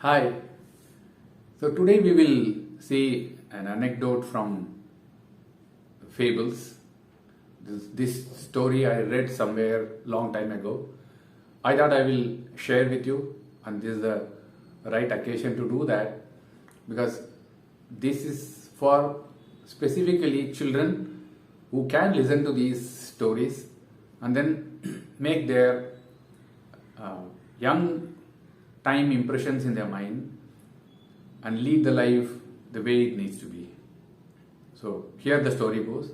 Hi. So today we will see an anecdote from Fables. This story I read somewhere long time ago. I thought I will share with you, and this is the right occasion to do that because this is for specifically children who can listen to these stories and then make their young time impressions in their mind and lead the life the way it needs to be. So here the story goes.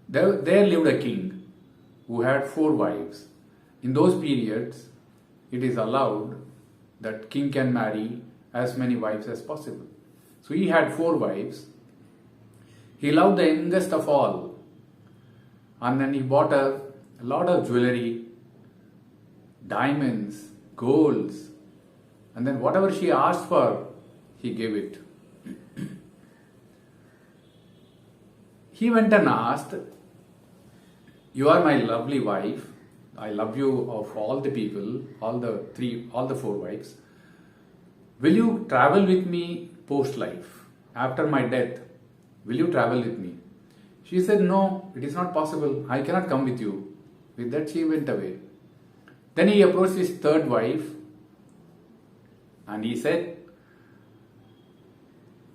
There lived a king who had 4 wives. In those periods, it is allowed that king can marry as many wives as possible. So he had 4 wives. He loved the youngest of all, and then he bought a lot of jewelry, diamonds, golds, and then whatever she asked for, he gave it. He went and asked, "You are my lovely wife. I love you of all the people, all the 4 wives. Will you travel with me post life? After my death, will you travel with me?" She said, "No, it is not possible. I cannot come with you." With that, she went away. Then he approached his 3rd wife and he said,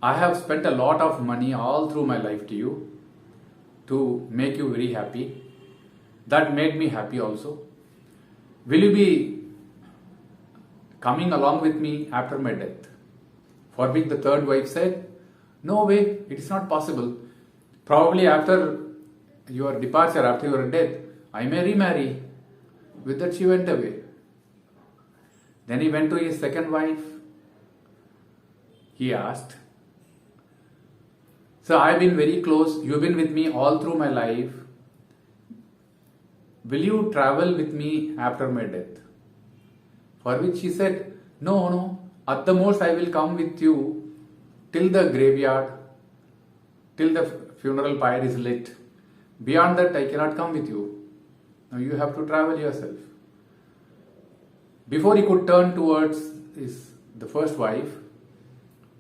"I have spent a lot of money all through my life to you to make you very happy. That made me happy also. Will you be coming along with me after my death?" For which the 3rd wife said, "No way, it is not possible. Probably after your departure, after your death, I may remarry." With that, she went away. Then he went to his 2nd wife. He asked, "So I've been very close. You've been with me all through my life. Will you travel with me after my death?" For which she said, No. At the most, I will come with you till the graveyard, till the funeral pyre is lit. Beyond that, I cannot come with you. Now you have to travel yourself." Before he could turn towards the 1st wife,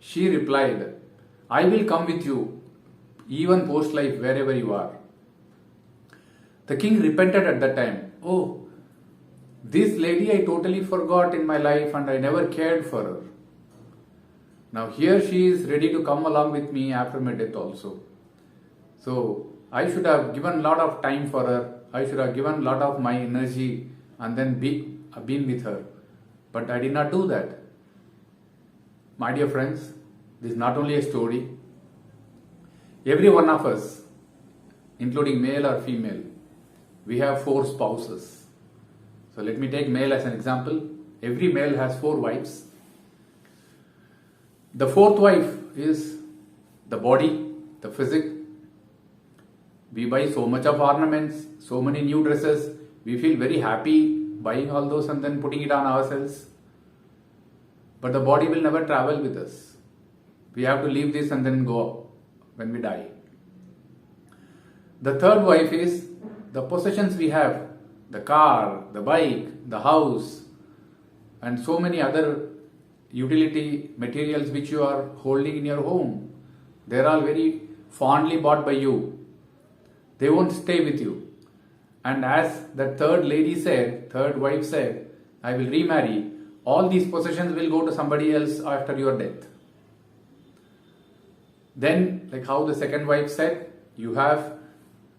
she replied, "I will come with you, even post life, wherever you are." The king repented at that time. "Oh, this lady I totally forgot in my life and I never cared for her. Now here she is ready to come along with me after my death also. So I should have given a lot of time for her. I should have given a lot of my energy and then been with her. But I did not do that." My dear friends, this is not only a story. Every one of us, including male or female, we have 4 spouses. So let me take male as an example. Every male has 4 wives. The 4th wife is the body, the physique. We buy so much of ornaments, so many new dresses. We feel very happy buying all those and then putting it on ourselves. But the body will never travel with us. We have to leave this and then go when we die. The 3rd wife is the possessions we have, the car, the bike, the house, and so many other utility materials which you are holding in your home. They are all very fondly bought by you. They won't stay with you. And as the 3rd wife said, "I will remarry. All these possessions will go to somebody else after your death." Then, like how the 2nd wife said, you have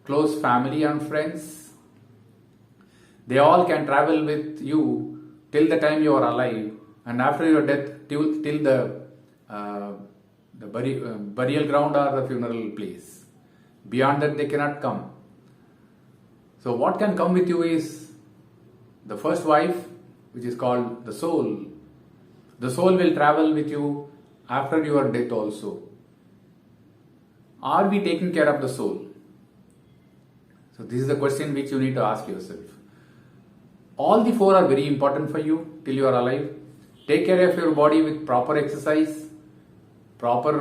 close family and friends. They all can travel with you till the time you are alive, and after your death till the burial ground or the funeral place. Beyond that, they cannot come. So what can come with you is the 1st wife, which is called the soul. The soul will travel with you after your death also. Are we taking care of the soul? So this is the question which you need to ask yourself. All the 4 are very important for you till you are alive. Take care of your body with proper exercise, proper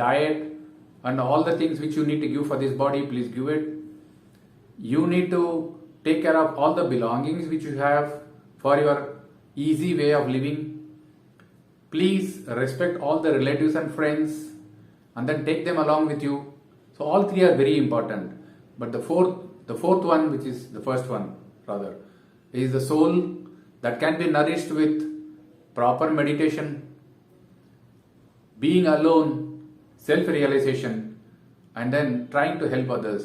diet, and all the things which you need to give for this body, please give it. You need to take care of all the belongings which you have for your easy way of living. Please respect all the relatives and friends and then take them along with you. So all three are very important. But the fourth one, which is the first one rather, is the soul that can be nourished with proper meditation, being alone, self-realization, and then trying to help others.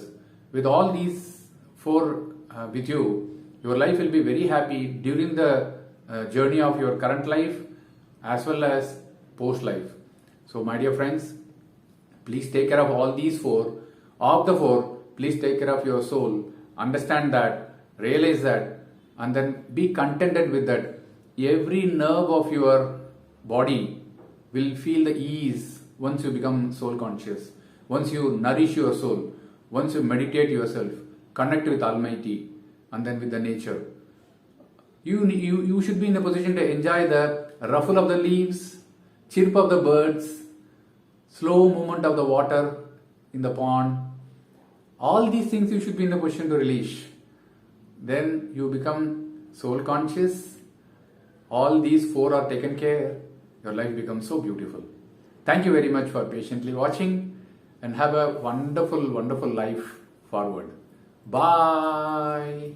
With all these four with you, your life will be very happy during the journey of your current life as well as post life. So my dear friends, please take care of all these four. Of the four, please take care of your soul. Understand that, realize that, and then be contented with that. Every nerve of your body will feel the ease once you become soul conscious. Once you nourish your soul, once you meditate yourself, connect with Almighty, and then with the nature. You should be in a position to enjoy the ruffle of the leaves, chirp of the birds, slow movement of the water in the pond. All these things you should be in a position to release. Then you become soul conscious. All these four are taken care. Your life becomes so beautiful. Thank you very much for patiently watching and have a wonderful, wonderful life forward. Bye.